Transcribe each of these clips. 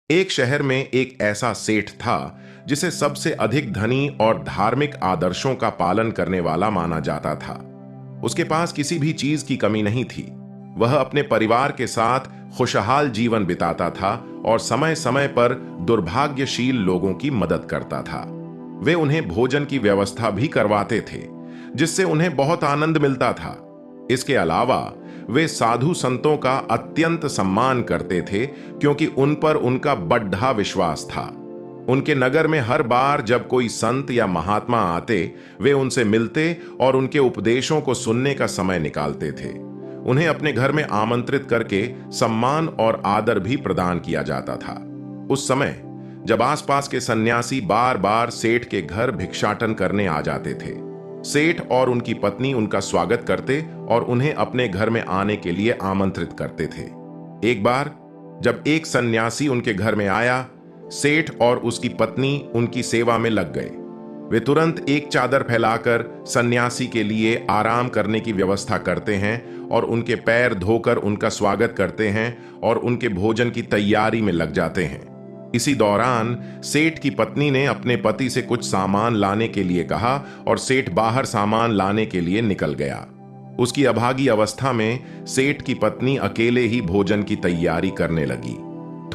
एक शहर में एक ऐसा सेठ था जिसे सबसे अधिक धनी और धार्मिक आदर्शों का पालन करने वाला माना जाता था। उसके पास किसी भी चीज की कमी नहीं थी। वह अपने परिवार के साथ खुशहाल जीवन बिताता था और समय समय पर दुर्भाग्यशील लोगों की मदद करता था। वे उन्हें भोजन की व्यवस्था भी करवाते थे, जिससे उन्हें बहुत आनंद मिलता था। इसके अलावा वे साधु संतों का अत्यंत सम्मान करते थे, क्योंकि उन पर उनका बड़ा विश्वास था। उनके नगर में हर बार जब कोई संत या महात्मा आते, वे उनसे मिलते और उनके उपदेशों को सुनने का समय निकालते थे। उन्हें अपने घर में आमंत्रित करके सम्मान और आदर भी प्रदान किया जाता था। उस समय जब आसपास के सन्यासी बार बार सेठ के घर भिक्षाटन करने आ जाते थे, सेठ और उनकी पत्नी उनका स्वागत करते और उन्हें अपने घर में आने के लिए आमंत्रित करते थे। एक बार जब एक सन्यासी उनके घर में आया, सेठ और उसकी पत्नी उनकी सेवा में लग गए। वे तुरंत एक चादर फैलाकर सन्यासी के लिए आराम करने की व्यवस्था करते हैं और उनके पैर धोकर उनका स्वागत करते हैं और उनके भोजन की तैयारी में लग जाते हैं। इसी दौरान सेठ की पत्नी ने अपने पति से कुछ सामान लाने के लिए कहा और सेठ बाहर सामान लाने के लिए निकल गया। उसकी अभागी अवस्था में सेठ की पत्नी अकेले ही भोजन की तैयारी करने लगी।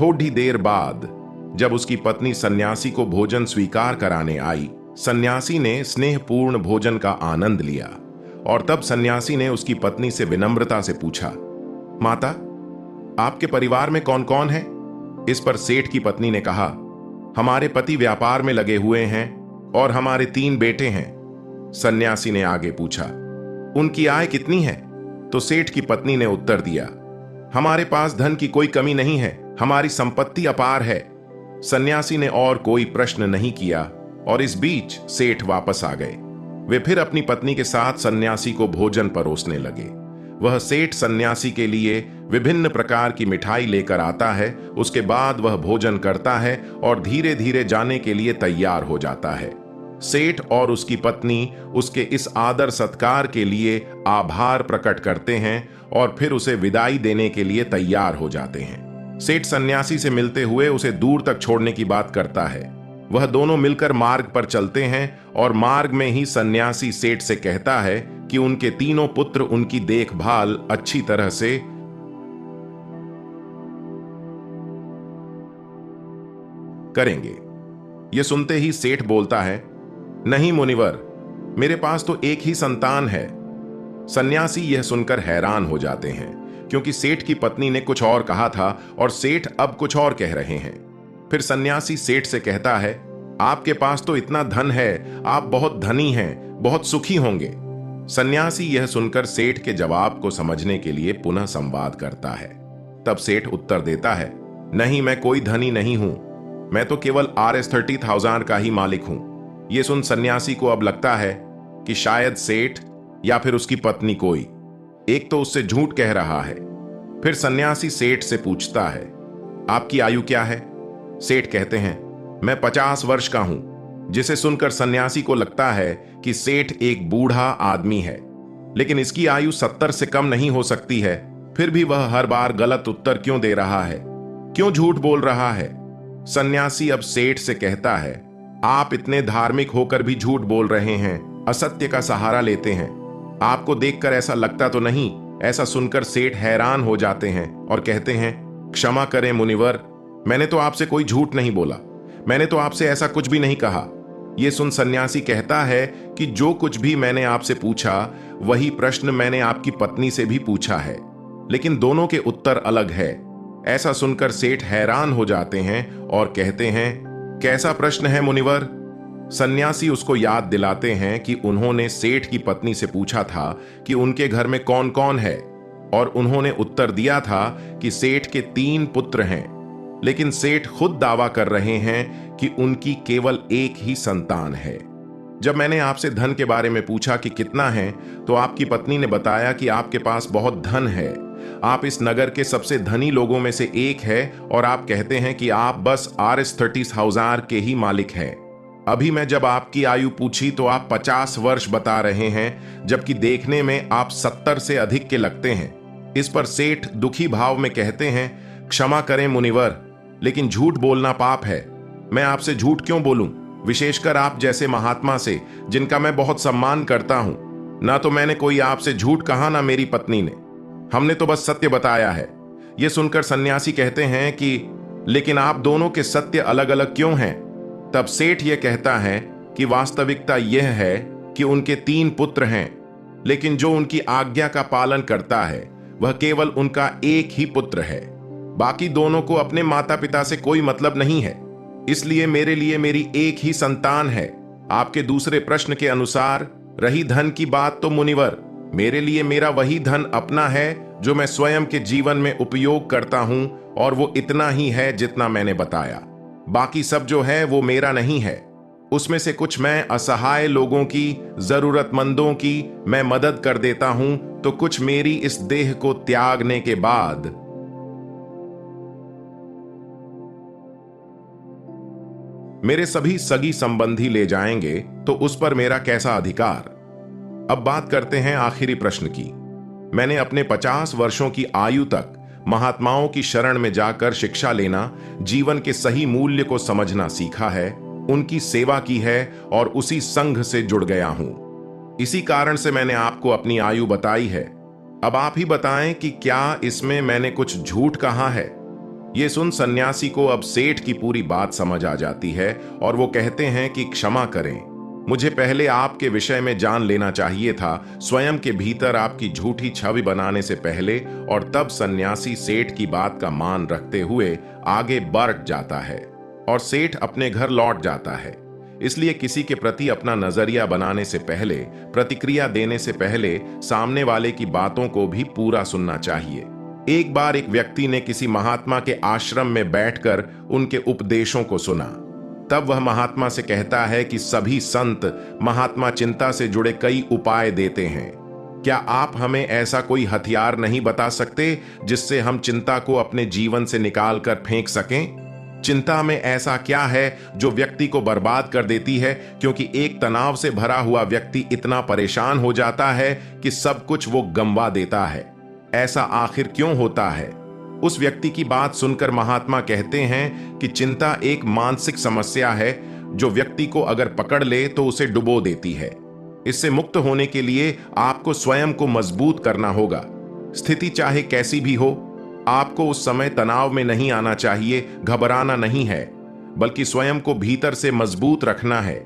थोड़ी देर बाद जब उसकी पत्नी सन्यासी को भोजन स्वीकार कराने आई, सन्यासी ने स्नेहपूर्ण भोजन का आनंद लिया और तब सन्यासी ने उसकी पत्नी से विनम्रता से पूछा, माता, आपके परिवार में कौन कौन है? इस पर सेठ की पत्नी ने कहा, हमारे पति व्यापार में लगे हुए हैं और हमारे 3 बेटे हैं। सन्यासी ने आगे पूछा, उनकी आय कितनी है? तो सेठ की पत्नी ने उत्तर दिया, हमारे पास धन की कोई कमी नहीं है, हमारी संपत्ति अपार है। सन्यासी ने और कोई प्रश्न नहीं किया और इस बीच सेठ वापस आ गए। वे फिर अपनी पत्नी के साथ सन्यासी को भोजन परोसने लगे। वह सेठ सन्यासी के लिए विभिन्न प्रकार की मिठाई लेकर आता है। उसके बाद वह भोजन करता है और धीरे धीरे जाने के लिए तैयार हो जाता है। सेठ और उसकी पत्नी उसके इस आदर सत्कार के लिए आभार प्रकट करते हैं और फिर उसे विदाई देने के लिए तैयार हो जाते हैं। सेठ सन्यासी से मिलते हुए उसे दूर तक छोड़ने की बात करता है। वह दोनों मिलकर मार्ग पर चलते हैं और मार्ग में ही सन्यासी सेठ से कहता है कि उनके 3 पुत्र उनकी देखभाल अच्छी तरह से करेंगे। यह सुनते ही सेठ बोलता है, नहीं मुनिवर, मेरे पास तो एक ही संतान है। सन्यासी यह सुनकर हैरान हो जाते हैं, क्योंकि सेठ की पत्नी ने कुछ और कहा था और सेठ अब कुछ और कह रहे हैं। फिर सन्यासी सेठ से कहता है, आपके पास तो इतना धन है, आप बहुत धनी हैं, बहुत सुखी होंगे। सन्यासी यह सुनकर सेठ के जवाब को समझने के लिए पुनः संवाद करता है। तब सेठ उत्तर देता है, नहीं, मैं कोई धनी नहीं हूं, मैं तो केवल RS-30,000 का ही मालिक हूं। यह सुन सन्यासी को अब लगता है कि शायद सेठ या फिर उसकी पत्नी कोई एक तो उससे झूठ कह रहा है। फिर सन्यासी सेठ से पूछता है, आपकी आयु क्या है? सेठ कहते हैं, मैं 50 वर्ष का हूं। जिसे सुनकर सन्यासी को लगता है कि सेठ एक बूढ़ा आदमी है, लेकिन इसकी आयु 70 से कम नहीं हो सकती है। फिर भी वह हर बार गलत उत्तर क्यों दे रहा है, क्यों झूठ बोल रहा है? सन्यासी अब सेठ से कहता है, आप इतने धार्मिक होकर भी झूठ बोल रहे हैं, असत्य का सहारा लेते हैं। आपको देखकर ऐसा लगता तो नहीं? ऐसा सुनकर सेठ हैरान हो जाते हैं और कहते हैं, क्षमा करें मुनिवर, मैंने तो आपसे कोई झूठ नहीं बोला, मैंने तो आपसे ऐसा कुछ भी नहीं कहा। यह सुन सन्यासी कहता है कि जो कुछ भी मैंने आपसे पूछा, वही प्रश्न मैंने आपकी पत्नी से भी पूछा है, लेकिन दोनों के उत्तर अलग है। ऐसा सुनकर सेठ हैरान हो जाते हैं और कहते हैं, कैसा प्रश्न है मुनिवर? सन्यासी उसको याद दिलाते हैं कि उन्होंने सेठ की पत्नी से पूछा था कि उनके घर में कौन कौन है, और उन्होंने उत्तर दिया था कि सेठ के 3 पुत्र हैं, लेकिन सेठ खुद दावा कर रहे हैं कि उनकी केवल एक ही संतान है। जब मैंने आपसे धन के बारे में पूछा कि कितना है, तो आपकी पत्नी ने बताया कि आपके पास बहुत धन है, आप इस नगर के सबसे धनी लोगों में से एक है, और आप कहते हैं कि आप बस RS-30,000 के ही मालिक हैं। अभी मैं जब आपकी आयु पूछी तो आप 50 वर्ष बता रहे हैं, जबकि देखने में आप 70 से अधिक के लगते हैं। इस पर सेठ दुखी भाव में कहते हैं, क्षमा करें मुनिवर, लेकिन झूठ बोलना पाप है। मैं आपसे झूठ क्यों बोलूं, विशेषकर आप जैसे महात्मा से, जिनका मैं बहुत सम्मान करता हूं। ना तो मैंने कोई आपसे झूठ कहा, ना मेरी पत्नी ने। हमने तो बस सत्य बताया है। यह सुनकर सन्यासी कहते हैं कि लेकिन आप दोनों के सत्य अलग अलग क्यों हैं? तब सेठ यह कहता है कि वास्तविकता यह है कि उनके 3 पुत्र हैं, लेकिन जो उनकी आज्ञा का पालन करता है वह केवल उनका एक ही पुत्र है। बाकी दोनों को अपने माता पिता से कोई मतलब नहीं है, इसलिए मेरे लिए मेरी एक ही संतान है। आपके दूसरे प्रश्न के अनुसार रही धन की बात, तो मुनिवर, मेरे लिए मेरा वही धन अपना है जो मैं स्वयं के जीवन में उपयोग करता हूं, और वो इतना ही है जितना मैंने बताया। बाकी सब जो है वो मेरा नहीं है। उसमें से कुछ मैं असहाय लोगों की, जरूरतमंदों की मैं मदद कर देता हूं, तो कुछ मेरी इस देह को त्यागने के बाद मेरे सभी सगी संबंधी ले जाएंगे, तो उस पर मेरा कैसा अधिकार। अब बात करते हैं आखिरी प्रश्न की। मैंने अपने 50 वर्षों की आयु तक महात्माओं की शरण में जाकर शिक्षा लेना, जीवन के सही मूल्य को समझना सीखा है, उनकी सेवा की है और उसी संघ से जुड़ गया हूं। इसी कारण से मैंने आपको अपनी आयु बताई है। अब आप ही बताएं कि क्या इसमें मैंने कुछ झूठ कहा है। ये सुन सन्यासी को अब सेठ की पूरी बात समझ आ जाती है और वो कहते हैं कि क्षमा करें, मुझे पहले आपके विषय में जान लेना चाहिए था, स्वयं के भीतर आपकी झूठी छवि बनाने से पहले। और तब सन्यासी सेठ की बात का मान रखते हुए आगे बढ़ जाता है और सेठ अपने घर लौट जाता है। इसलिए किसी के प्रति अपना नजरिया बनाने से पहले, प्रतिक्रिया देने से पहले सामने वाले की बातों को भी पूरा सुनना चाहिए। एक बार एक व्यक्ति ने किसी महात्मा के आश्रम में बैठकर उनके उपदेशों को सुना। तब वह महात्मा से कहता है कि सभी संत महात्मा चिंता से जुड़े कई उपाय देते हैं। क्या आप हमें ऐसा कोई हथियार नहीं बता सकते जिससे हम चिंता को अपने जीवन से निकाल कर फेंक सकें? चिंता में ऐसा क्या है जो व्यक्ति को बर्बाद कर देती है, क्योंकि एक तनाव से भरा हुआ व्यक्ति इतना परेशान हो जाता है कि सब कुछ वो गंवा देता है। ऐसा आखिर क्यों होता है? उस व्यक्ति की बात सुनकर महात्मा कहते हैं कि चिंता एक मानसिक समस्या है जो व्यक्ति को अगर पकड़ ले तो उसे डुबो देती है। इससे मुक्त होने के लिए आपको स्वयं को मजबूत करना होगा। स्थिति चाहे कैसी भी हो, आपको उस समय तनाव में नहीं आना चाहिए, घबराना नहीं है, बल्कि स्वयं को भीतर से मजबूत रखना है।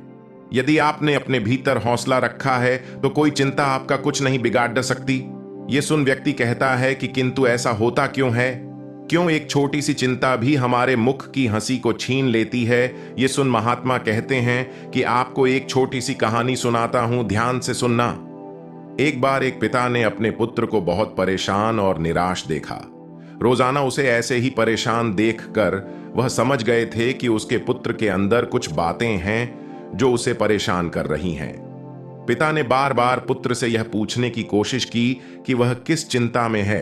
यदि आपने अपने भीतर हौसला रखा है तो कोई चिंता आपका कुछ नहीं बिगाड़ सकती। ये सुन व्यक्ति कहता है कि किंतु ऐसा होता क्यों है? क्यों एक छोटी सी चिंता भी हमारे मुख की हंसी को छीन लेती है? ये सुन महात्मा कहते हैं कि आपको एक छोटी सी कहानी सुनाता हूं, ध्यान से सुनना। एक बार एक पिता ने अपने पुत्र को बहुत परेशान और निराश देखा। रोजाना उसे ऐसे ही परेशान देखकर वह समझ गए थे कि उसके पुत्र के अंदर कुछ बातें हैं जो उसे परेशान कर रही हैं। पिता ने बार बार पुत्र से यह पूछने की कोशिश की कि वह किस चिंता में है,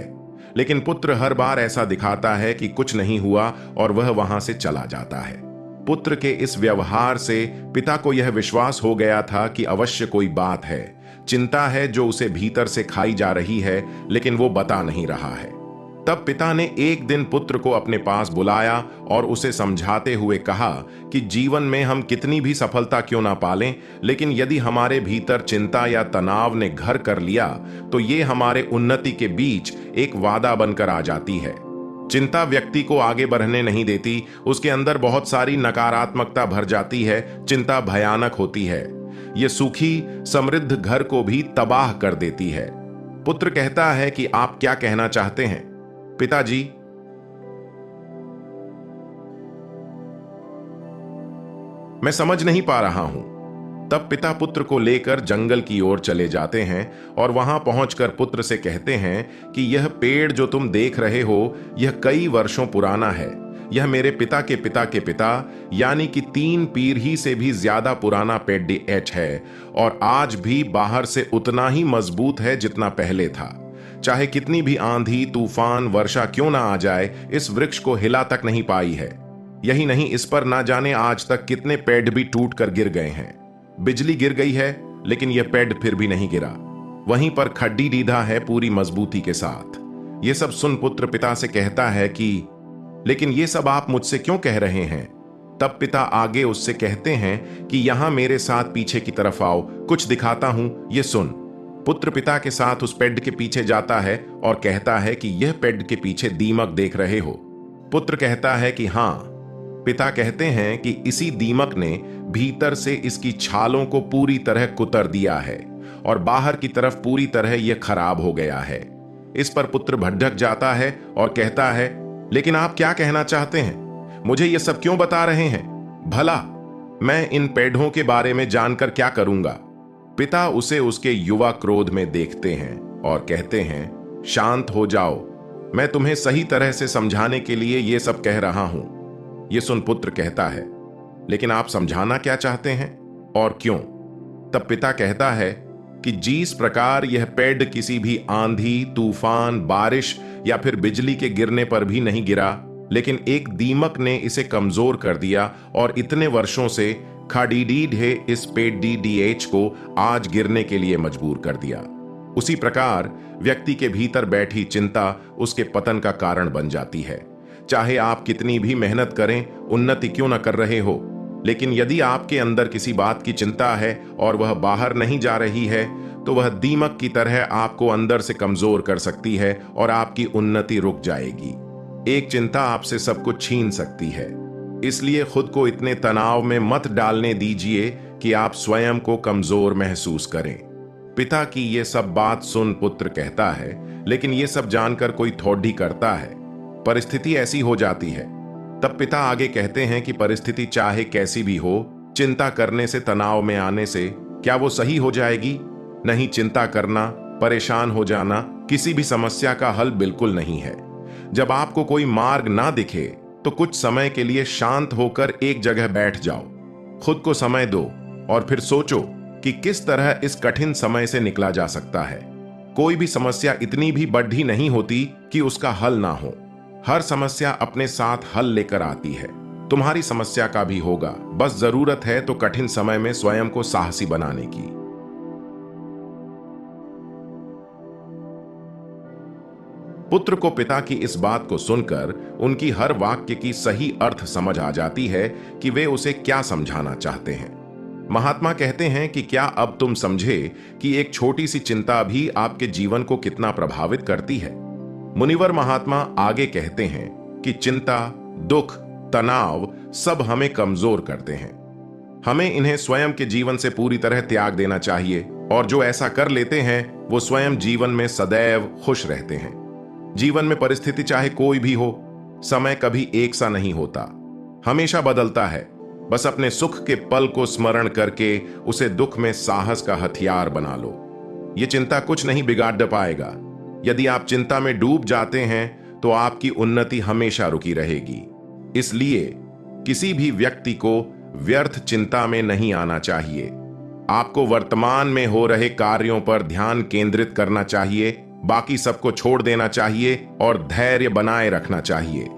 लेकिन पुत्र हर बार ऐसा दिखाता है कि कुछ नहीं हुआ और वह वहां से चला जाता है। पुत्र के इस व्यवहार से पिता को यह विश्वास हो गया था कि अवश्य कोई बात है, चिंता है जो उसे भीतर से खाई जा रही है, लेकिन वो बता नहीं रहा है। तब पिता ने एक दिन पुत्र को अपने पास बुलाया और उसे समझाते हुए कहा कि जीवन में हम कितनी भी सफलता क्यों ना पालें, लेकिन यदि हमारे भीतर चिंता या तनाव ने घर कर लिया तो ये हमारे उन्नति के बीच एक वादा बनकर आ जाती है। चिंता व्यक्ति को आगे बढ़ने नहीं देती, उसके अंदर बहुत सारी नकारात्मकता भर जाती है। चिंता भयानक होती है, ये सुखी समृद्ध घर को भी तबाह कर देती है। पुत्र कहता है कि आप क्या कहना चाहते हैं पिताजी? मैं समझ नहीं पा रहा हूं। तब पिता पुत्र को लेकर जंगल की ओर चले जाते हैं और वहां पहुंचकर पुत्र से कहते हैं कि यह पेड़ जो तुम देख रहे हो, यह कई वर्षों पुराना है। यह मेरे पिता के पिता यानी कि 3 पीढ़ी से भी ज्यादा पुराना पेड़ है और आज भी बाहर से उतना ही मजबूत है जितना पहले था। चाहे कितनी भी आंधी तूफान वर्षा क्यों ना आ जाए, इस वृक्ष को हिला तक नहीं पाई है। यही नहीं, इस पर ना जाने आज तक कितने पेड़ भी टूट कर गिर गए हैं। बिजली गिर गई है लेकिन यह पेड़ फिर भी नहीं गिरा, वहीं पर खड्डी दीधा है पूरी मजबूती के साथ। यह सब सुन पुत्र पिता से कहता है कि लेकिन ये सब आप मुझसे क्यों कह रहे हैं? तब पिता आगे उससे कहते हैं कि यहां मेरे साथ पीछे की तरफ आओ, कुछ दिखाता हूं, ये सुन। पुत्र पिता के साथ उस पेड़ के पीछे जाता है और कहता है कि यह पेड़ के पीछे दीमक देख रहे हो? पुत्र कहता है कि हां। पिता कहते हैं कि इसी दीमक ने भीतर से इसकी छालों को पूरी तरह कुतर दिया है और बाहर की तरफ पूरी तरह यह खराब हो गया है। इस पर पुत्र भटक जाता है और कहता है, लेकिन आप क्या कहना चाहते हैं? मुझे यह सब क्यों बता रहे हैं? भला मैं इन पेड़ों के बारे में जानकर क्या करूंगा? पिता उसे उसके युवा क्रोध में देखते हैं और कहते हैं, शांत हो जाओ, मैं तुम्हें सही तरह से समझाने के लिए यह सब कह रहा हूं। यह सुन पुत्र कहता है, लेकिन आप समझाना क्या चाहते हैं और क्यों? तब पिता कहता है कि जिस प्रकार यह पेड़ किसी भी आंधी, तूफान, बारिश या फिर बिजली के गिरने पर भी नहीं गिरा, लेकिन एक दीमक ने इसे कमजोर कर दिया और इतने वर्षों से खाडीडीड है इस पेड़ DDH को आज गिरने के लिए मजबूर कर दिया। उसी प्रकार व्यक्ति के भीतर बैठी चिंता उसके पतन का कारण बन जाती है। चाहे आप कितनी भी मेहनत करें, उन्नति क्यों न कर रहे हो, लेकिन यदि आपके अंदर किसी बात की चिंता है और वह बाहर नहीं जा रही है, तो वह दीमक की तरह आपको अंदर से कमजोर कर सकती है और आपकी उन्नति रुक जाएगी। एक चिंता आपसे सब कुछ छीन सकती है। इसलिए खुद को इतने तनाव में मत डालने दीजिए कि आप स्वयं को कमजोर महसूस करें। पिता की ये सब बात सुन पुत्र कहता है, लेकिन ये सब जानकर कोई थोड़ी करता है। परिस्थिति ऐसी हो जाती है। तब पिता आगे कहते हैं कि परिस्थिति चाहे कैसी भी हो, चिंता करने से, तनाव में आने से क्या वो सही हो जाएगी? नहीं, चिंता करना, परेशान हो जाना किसी भी समस्या का हल बिल्कुल नहीं है। जब आपको कोई मार्ग ना दिखे तो कुछ समय के लिए शांत होकर एक जगह बैठ जाओ, खुद को समय दो और फिर सोचो कि किस तरह इस कठिन समय से निकला जा सकता है। कोई भी समस्या इतनी भी बड़ी नहीं होती कि उसका हल ना हो। हर समस्या अपने साथ हल लेकर आती है। तुम्हारी समस्या का भी होगा, बस जरूरत है तो कठिन समय में स्वयं को साहसी बनाने की। पुत्र को पिता की इस बात को सुनकर उनकी हर वाक्य की सही अर्थ समझ आ जाती है कि वे उसे क्या समझाना चाहते हैं। महात्मा कहते हैं कि क्या अब तुम समझे कि एक छोटी सी चिंता भी आपके जीवन को कितना प्रभावित करती है। मुनिवर महात्मा आगे कहते हैं कि चिंता, दुख, तनाव सब हमें कमजोर करते हैं। हमें इन्हें स्वयं के जीवन से पूरी तरह त्याग देना चाहिए और जो ऐसा कर लेते हैं वो स्वयं जीवन में सदैव खुश रहते हैं। जीवन में परिस्थिति चाहे कोई भी हो, समय कभी एक सा नहीं होता, हमेशा बदलता है। बस अपने सुख के पल को स्मरण करके उसे दुख में साहस का हथियार बना लो। ये चिंता कुछ नहीं बिगाड़ पाएगा। यदि आप चिंता में डूब जाते हैं तो आपकी उन्नति हमेशा रुकी रहेगी। इसलिए किसी भी व्यक्ति को व्यर्थ चिंता में नहीं आना चाहिए। आपको वर्तमान में हो रहे कार्यों पर ध्यान केंद्रित करना चाहिए, बाकी सबको छोड़ देना चाहिए और धैर्य बनाए रखना चाहिए।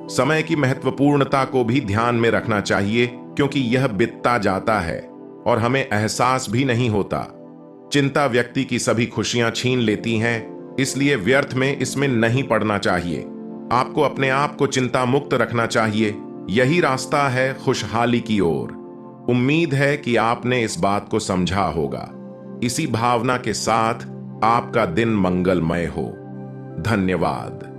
समय की महत्वपूर्णता को भी ध्यान में रखना चाहिए, क्योंकि यह बीतता जाता है और हमें एहसास भी नहीं होता। चिंता व्यक्ति की सभी खुशियां छीन लेती हैं, इसलिए व्यर्थ में इसमें नहीं पड़ना चाहिए। आपको अपने आप को चिंता मुक्त रखना चाहिए। यही रास्ता है खुशहाली की ओर। उम्मीद है कि आपने इस बात को समझा होगा। इसी भावना के साथ आपका दिन मंगलमय हो। धन्यवाद।